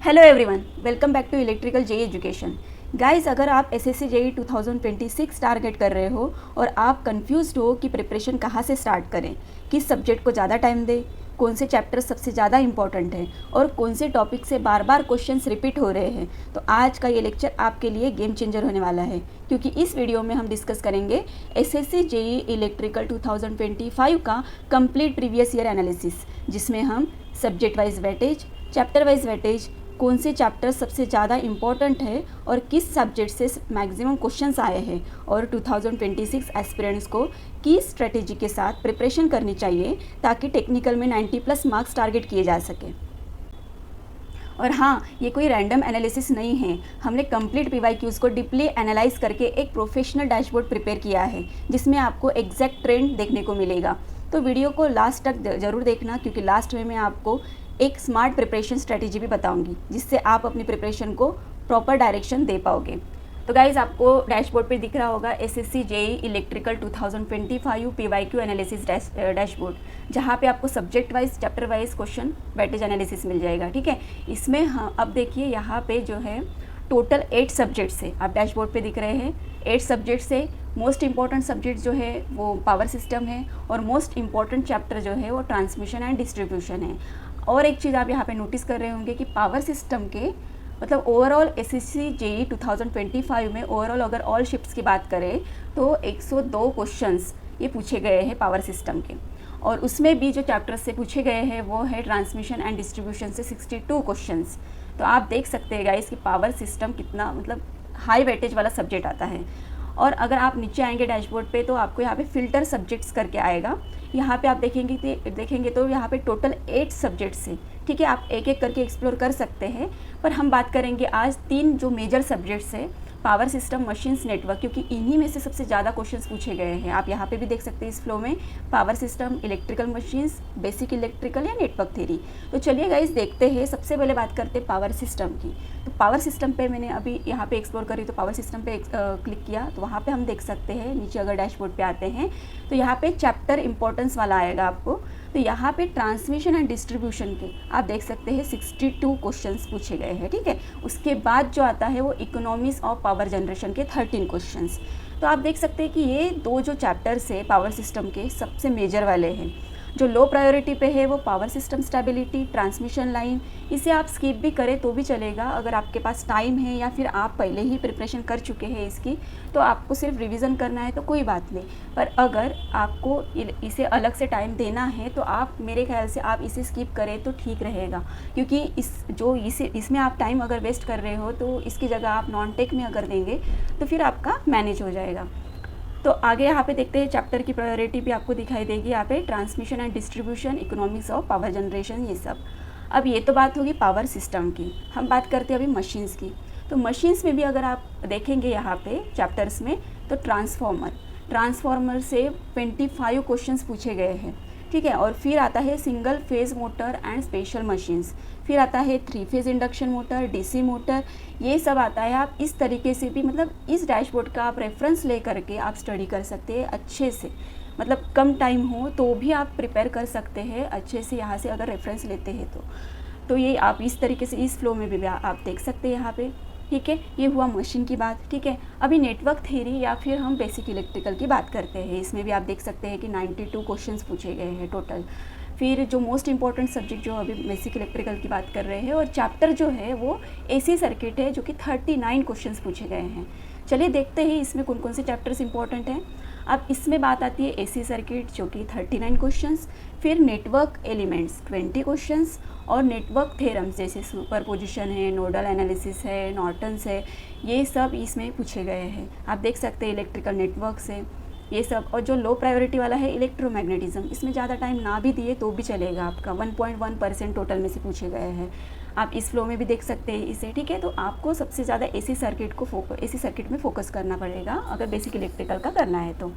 Hello everyone, welcome back to electrical JE education. Guys, अगर आप SSC JE 2026 target कर रहे हो और आप कंफ्यूज्ड हो कि प्रिपरेशन कहाँ से स्टार्ट करें, किस सब्जेक्ट को ज़्यादा टाइम दें, कौन से चैप्टर सबसे ज़्यादा इंपॉर्टेंट हैं और कौन से टॉपिक से बार बार क्वेश्चंस रिपीट हो रहे हैं, तो आज का ये लेक्चर आपके लिए गेम चेंजर होने वाला है। क्योंकि इस वीडियो में हम डिस्कस करेंगे एसएससी जेई इलेक्ट्रिकल 2025 का कंप्लीट प्रीवियस ईयर एनालिसिस, जिसमें हम subject wise weightage, chapter wise weightage, कौन से चैप्टर सबसे ज़्यादा इम्पॉर्टेंट है और किस सब्जेक्ट से मैक्सिमम क्वेश्चंस आए हैं और 2026 एस्पिरेंट्स को किस स्ट्रेटेजी के साथ प्रिपरेशन करनी चाहिए ताकि टेक्निकल में 90+ मार्क्स टारगेट किए जा सके। और हाँ, ये कोई रैंडम एनालिसिस नहीं है, हमने कंप्लीट पीवाईक्यूज़ को डीपली एनालाइज करके एक प्रोफेशनल डैशबोर्ड प्रिपेयर किया है जिसमें आपको एग्जैक्ट ट्रेंड देखने को मिलेगा। तो वीडियो को लास्ट तक ज़रूर देखना, क्योंकि लास्ट में मैं आपको एक स्मार्ट प्रिपरेशन स्ट्रेटेजी भी बताऊंगी जिससे आप अपनी प्रिपरेशन को प्रॉपर डायरेक्शन दे पाओगे। तो गाइज, आपको डैशबोर्ड पे दिख रहा होगा SSC JE electrical 2025 PYQ analysis dashboard, जहाँ पे आपको subject wise, chapter wise question weightage analysis मिल जाएगा। ठीक है, इसमें हाँ, अब देखिए यहाँ पे जो है टोटल 8 सब्जेक्ट से आप डैशबोर्ड पे दिख रहे हैं। 8 सब्जेक्ट से मोस्ट इंपॉर्टेंट सब्जेक्ट जो है वो पावर सिस्टम है और मोस्ट इंपॉर्टेंट चैप्टर जो है वो ट्रांसमिशन एंड डिस्ट्रीब्यूशन है। और एक चीज़ आप यहाँ पे नोटिस कर रहे होंगे कि पावर सिस्टम के मतलब ओवरऑल एसएससी जेई 2025 में ओवरऑल अगर ऑल शिफ्ट्स की बात करें तो 102 क्वेश्चंस ये पूछे गए हैं पावर सिस्टम के, और उसमें भी जो चैप्टर से पूछे गए हैं वो है ट्रांसमिशन एंड डिस्ट्रीब्यूशन से 62 क्वेश्चंस। तो आप देख सकते हैं गाइस कि पावर सिस्टम कितना मतलब हाई वेटेज वाला सब्जेक्ट आता है। और अगर आप नीचे आएंगे डैशबोर्ड पे तो आपको यहाँ पे फिल्टर सब्जेक्ट्स करके आएगा। यहाँ पे आप देखेंगे तो यहाँ पे टोटल 8 सब्जेक्ट्स हैं। ठीक है, आप एक एक करके एक्सप्लोर कर सकते हैं, पर हम बात करेंगे आज 3 जो मेजर सब्जेक्ट्स हैं, पावर सिस्टम, मशीन्स, नेटवर्क, क्योंकि इन्हीं में से सबसे ज़्यादा क्वेश्चंस पूछे गए हैं। आप यहाँ पे भी देख सकते हैं इस फ्लो में power system, electrical machines, basic electrical या नेटवर्क थ्योरी। तो चलिए गाइस देखते हैं। सबसे पहले बात करते हैं पावर सिस्टम की। तो पावर सिस्टम पे मैंने अभी यहाँ पे एक्सप्लोर करी, तो पावर सिस्टम पे क्लिक किया तो वहाँ पे हम देख सकते हैं नीचे अगर डैशबोर्ड पे आते हैं तो यहाँ पे चैप्टर इंपॉर्टेंस वाला आएगा आपको। तो यहाँ पे ट्रांसमिशन एंड डिस्ट्रीब्यूशन के आप देख सकते हैं 62 क्वेश्चंस पूछे गए हैं। ठीक है, उसके बाद जो आता है वो इकोनॉमिक्स ऑफ पावर जनरेशन के 13 क्वेश्चंस। तो आप देख सकते हैं कि ये 2 जो चैप्टर्स है पावर सिस्टम के सबसे मेजर वाले हैं। जो लो प्रायोरिटी पे है वो power system stability, transmission line, इसे आप स्किप भी करें तो भी चलेगा अगर आपके पास टाइम है या फिर आप पहले ही प्रिपरेशन कर चुके हैं इसकी, तो आपको सिर्फ रिवीजन करना है तो कोई बात नहीं। पर अगर आपको इसे अलग से टाइम देना है तो आप मेरे ख्याल से आप इसे स्किप करें तो ठीक रहेगा, क्योंकि इसमें आप टाइम अगर वेस्ट कर रहे हो तो इसकी जगह आप नॉन टेक में अगर देंगे तो फिर आपका मैनेज हो जाएगा। तो आगे यहाँ पे देखते हैं चैप्टर की प्रायोरिटी भी आपको दिखाई देगी यहाँ पे, transmission and distribution, economics of power generation, ये सब। अब ये तो बात होगी पावर सिस्टम की। हम बात करते हैं अभी मशीन्स की। तो मशीन्स में भी अगर आप देखेंगे यहाँ पे चैप्टर्स में तो ट्रांसफॉर्मर से 25 क्वेश्चंस पूछे गए हैं। ठीक है, और फिर आता है single phase motor and special machines, फिर आता है 3 phase induction motor, DC motor, ये सब आता है। आप इस तरीके से भी मतलब इस डैशबोर्ड का आप रेफरेंस ले करके आप स्टडी कर सकते हैं अच्छे से, मतलब कम टाइम हो तो भी आप प्रिपेयर कर सकते हैं अच्छे से यहाँ से अगर रेफरेंस लेते हैं तो ये आप इस तरीके से इस फ्लो में भी आप देख सकते हैं यहाँ पे। ठीक है, ये हुआ मशीन की बात। ठीक है, अभी नेटवर्क थ्योरी या फिर हम बेसिक इलेक्ट्रिकल की बात करते हैं। इसमें भी आप देख सकते हैं कि 92 क्वेश्चंस पूछे गए हैं टोटल। फिर जो मोस्ट इंपॉर्टेंट सब्जेक्ट जो अभी बेसिक इलेक्ट्रिकल की बात कर रहे हैं, और चैप्टर जो है वो एसी सर्किट है जो कि 39 क्वेश्चंस पूछे गए हैं। चलिए देखते हैं इसमें कौन कौन से चैप्टर्स इंपॉर्टेंट हैं। अब इसमें बात आती है एसी सर्किट जो कि 39 क्वेश्चंस, फिर नेटवर्क एलिमेंट्स 20 क्वेश्चंस, और नेटवर्क थ्योरम्स जैसे सुपरपोजिशन है, नोडल एनालिसिस है, नॉर्टन्स है, ये सब इसमें पूछे गए हैं। आप देख सकते हैं इलेक्ट्रिकल नेटवर्क्स है ये सब। और जो लो प्रायोरिटी वाला है इलेक्ट्रोमैग्नेटिज्म, इसमें ज़्यादा टाइम ना भी दिए तो भी चलेगा, आपका 1.1% टोटल में से पूछे गए हैं। आप इस फ्लो में भी देख सकते हैं इसे। ठीक है, तो आपको सबसे ज़्यादा एसी सर्किट में फोकस करना पड़ेगा अगर बेसिक इलेक्ट्रिकल का करना है तो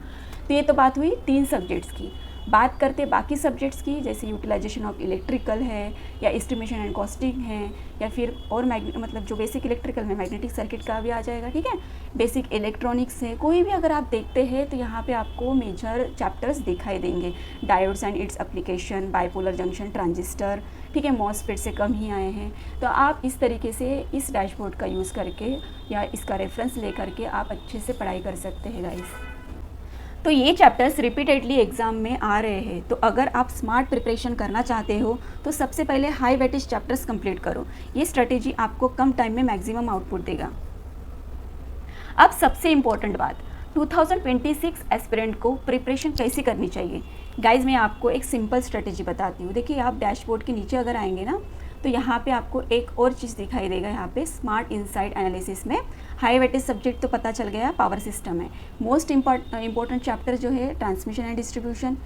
ये तो बात हुई 3 सब्जेक्ट्स की। बात करते बाकी सब्जेक्ट्स की, जैसे यूटिलाइजेशन ऑफ इलेक्ट्रिकल है या एस्टिमेशन एंड कॉस्टिंग है, या फिर और मतलब जो बेसिक इलेक्ट्रिकल में मैग्नेटिक सर्किट का भी आ जाएगा। ठीक है, बेसिक इलेक्ट्रॉनिक्स है, कोई भी अगर आप देखते हैं तो यहाँ पे आपको मेजर चैप्टर्स दिखाई देंगे। Diodes and its application, bipolar junction transistor, ठीक है, मॉसफेट से कम ही आए हैं। तो आप इस तरीके से इस डैशबोर्ड का यूज़ करके या इसका रेफरेंस ले करके आप अच्छे से पढ़ाई कर सकते हैं गाइस। तो ये चैप्टर्स रिपीटेडली एग्ज़ाम में आ रहे हैं, तो अगर आप स्मार्ट प्रिपरेशन करना चाहते हो तो सबसे पहले हाई वेटेज चैप्टर्स कंप्लीट करो। ये स्ट्रेटेजी आपको कम टाइम में मैक्सिमम आउटपुट देगा। अब सबसे इम्पोर्टेंट बात, 2026 एस्पिरेंट को प्रिपरेशन कैसे करनी चाहिए। गाइज मैं आपको एक सिंपल स्ट्रेटेजी बताती हूँ। देखिए, आप डैशबोर्ड के नीचे अगर आएंगे ना, तो यहाँ पे आपको एक और चीज़ दिखाई देगा। यहाँ पे स्मार्ट इनसाइट एनालिसिस में हाई वेटेज सब्जेक्ट तो पता चल गया, पावर सिस्टम है। मोस्ट इम्पॉर्टेंट चैप्टर जो है ट्रांसमिशन एंड डिस्ट्रीब्यूशन।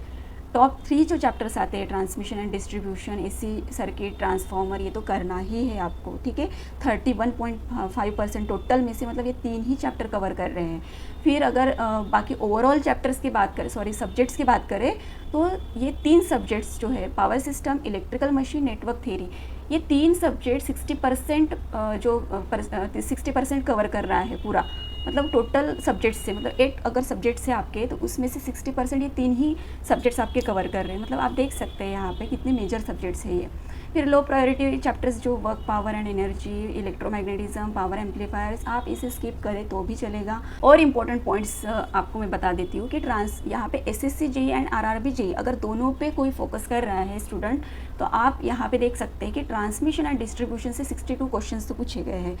टॉप 3 जो चैप्टर्स आते हैं, transmission and distribution, AC circuit, transformer, ये तो करना ही है आपको, ठीक है। 31.5% टोटल में से मतलब ये 3 ही चैप्टर कवर कर रहे हैं। फिर अगर बाकी ओवरऑल चैप्टर्स की बात करें, सब्जेक्ट्स की बात करें, तो ये 3 सब्जेक्ट्स जो है power system, electrical machine, network theory, ये 3 सब्जेक्ट 60% कवर कर रहा है पूरा। मतलब टोटल सब्जेक्ट से, मतलब 8 अगर सब्जेक्ट से आपके, तो उसमें से 60% ये 3 ही सब्जेक्ट्स आपके कवर कर रहे हैं। मतलब आप देख सकते हैं यहाँ पे कितने मेजर सब्जेक्ट्स है ये। फिर लो प्रायोरिटी चैप्टर्स जो work, power and energy, electromagnetism, power amplifiers, आप इसे स्किप करें तो भी चलेगा। और इम्पोर्टेंट पॉइंट्स आपको मैं बता देती हूँ कि यहाँ पे SSC JE and RRB JE अगर दोनों पे कोई फोकस कर रहा है स्टूडेंट, तो आप यहाँ पे देख सकते हैं कि ट्रांसमिशन एंड डिस्ट्रीब्यूशन से 62 क्वेश्चंस तो पूछे गए हैं,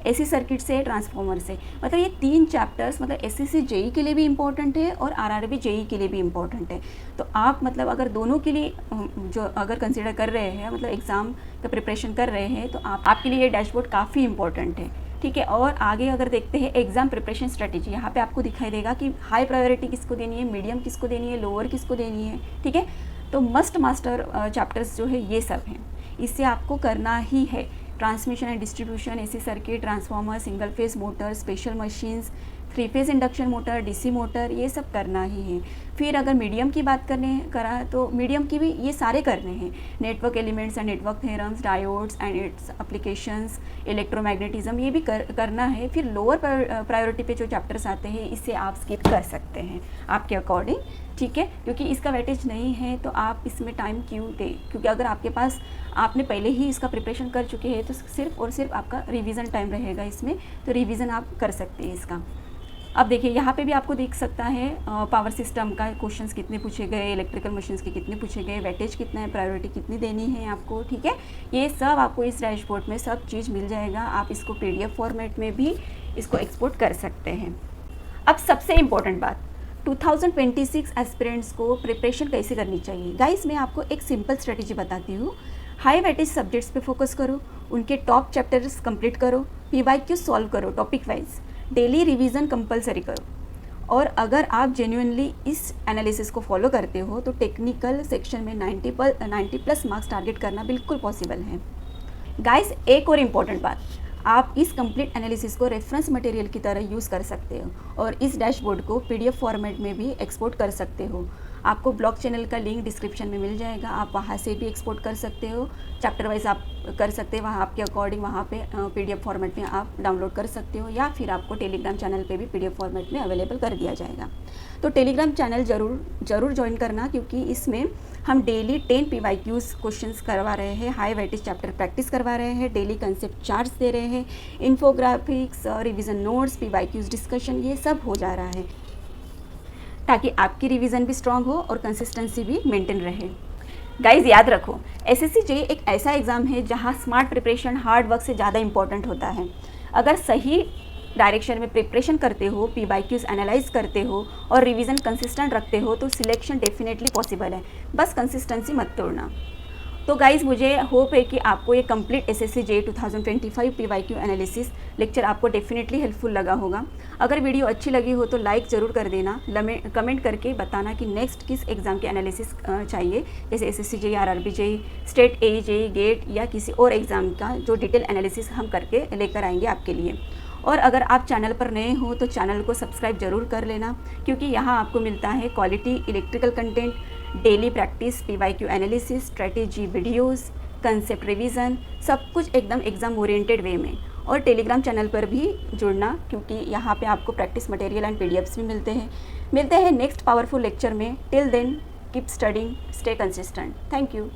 एसी सर्किट से, ट्रांसफॉर्मर से। मतलब ये 3 चैप्टर्स मतलब एसएससी जेई के लिए भी इम्पोर्टेंट है और आरआरबी जेई के लिए भी इम्पोर्टेंट है। तो आप मतलब अगर दोनों के लिए जो अगर कंसिडर कर रहे हैं, मतलब एग्ज़ाम का प्रिपरेशन कर रहे हैं, तो आपके लिए ये डैशबोर्ड काफ़ी इंपॉर्टेंट है, ठीक है। और आगे अगर देखते हैं एग्जाम प्रिपरेशन स्ट्रेटेजी, यहाँ पे आपको दिखाई देगा कि हाई प्रायोरिटी किसको देनी है, मीडियम किसको देनी है, लोअर किसको देनी है, ठीक है। तो मस्ट मास्टर चैप्टर्स जो है ये सब हैं, इससे आपको करना ही है। Transmission and distribution, AC circuit, transformer, single phase motor, special machines, 3 phase induction motor, DC motor, ये सब करना ही है। फिर अगर मीडियम की बात करा तो मीडियम की भी ये सारे करने हैं, network elements and network theorems, diodes and it's applications, electromagnetism, ये भी करना है। फिर लोअर प्रायोरिटी पे जो चैप्टर्स आते हैं, इससे आप स्किप कर सकते हैं आपके अकॉर्डिंग, ठीक है, क्योंकि इसका वेटेज नहीं है। तो आप इसमें टाइम क्यों दें, क्योंकि अगर आपके पास आपने पहले ही इसका प्रिपरेशन कर चुके हैं, तो सिर्फ और सिर्फ आपका रिवीजन टाइम रहेगा इसमें, तो रिवीजन आप कर सकते हैं इसका। अब देखिए, यहाँ पे भी आपको दिख सकता है पावर सिस्टम का क्वेश्चंस कितने पूछे गए, इलेक्ट्रिकल मशीन्स के कितने पूछे गए, वेटेज कितना है, प्रायोरिटी कितनी देनी है आपको, ठीक है। ये सब आपको इस डैशबोर्ड में सब चीज़ मिल जाएगा। आप इसको PDF फॉर्मेट में भी इसको एक्सपोर्ट कर सकते हैं। अब सबसे इम्पोर्टेंट बात, 2026 एस्पिरेंट्स को प्रिपरेशन कैसे करनी चाहिए। गाइस मैं आपको एक सिंपल स्ट्रेटेजी बताती हूँ। हाई वेटेज सब्जेक्ट्स पे फोकस करो, उनके टॉप चैप्टर्स कंप्लीट करो, PYQ सॉल्व करो topic wise, daily revision compulsory करो। और अगर आप जेन्युइनली इस एनालिसिस को फॉलो करते हो, तो टेक्निकल सेक्शन में 90+ मार्क्स टारगेट करना बिल्कुल पॉसिबल है। गाइस एक और इम्पॉर्टेंट बात, आप इस कंप्लीट एनालिसिस को रेफरेंस मटेरियल की तरह यूज़ कर सकते हो और इस डैशबोर्ड को PDF फॉर्मेट में भी एक्सपोर्ट कर सकते हो। आपको ब्लॉग चैनल का लिंक डिस्क्रिप्शन में मिल जाएगा, आप वहाँ से भी एक्सपोर्ट कर सकते हो। चैप्टर वाइज आप कर सकते हैं, वहाँ आपके अकॉर्डिंग वहाँ पे PDF फॉर्मेट में आप डाउनलोड कर सकते हो, या फिर आपको टेलीग्राम चैनल पे भी PDF फॉर्मेट में अवेलेबल कर दिया जाएगा। तो टेलीग्राम चैनल ज़रूर ज्वाइन करना, क्योंकि इसमें हम डेली 10 PYQs क्वेश्चंस करवा रहे हैं, हाई वेटेज चैप्टर प्रैक्टिस करवा रहे हैं, डेली कंसेप्ट चार्ट्स दे रहे हैं, infographics, revision notes, PYQs discussion, ये सब हो जा रहा है, ताकि आपकी रिवीजन भी स्ट्रांग हो और कंसिस्टेंसी भी मेंटेन रहे। गाइज याद रखो, SSC JEE एक ऐसा एग्ज़ाम है जहां स्मार्ट प्रिपरेशन हार्ड वर्क से ज़्यादा इंपॉर्टेंट होता है। अगर सही डायरेक्शन में प्रिपरेशन करते हो, PYQs एनालाइज करते हो और रिवीजन कंसिस्टेंट रखते हो, तो सिलेक्शन डेफिनेटली पॉसिबल है। बस कंसिस्टेंसी मत तोड़ना। तो गाइज़ मुझे होप है कि आपको ये complete SSC JEE 2025 PYQ analysis lecture आपको डेफिनेटली हेल्पफुल लगा होगा। अगर वीडियो अच्छी लगी हो तो लाइक ज़रूर कर देना, कमेंट करके बताना कि नेक्स्ट किस एग्ज़ाम की एनालिसिस चाहिए, जैसे SSC JEE, RRB JEE, state AE JEE, GATE या किसी और एग्ज़ाम का जो डिटेल एनालिसिस हम करके लेकर आएंगे आपके लिए। और अगर आप चैनल पर नए हो तो चैनल को सब्सक्राइब ज़रूर कर लेना, क्योंकि यहाँ आपको मिलता है quality electrical content, daily practice, PYQ analysis, strategy videos, concept revision, सब कुछ एकदम एग्ज़ाम ओरिएंटेड वे में। और टेलीग्राम चैनल पर भी जुड़ना, क्योंकि यहाँ पे आपको प्रैक्टिस मटेरियल एंड PDFs भी मिलते हैं नेक्स्ट पावरफुल लेक्चर में। Till then keep studying, stay consistent. Thank you.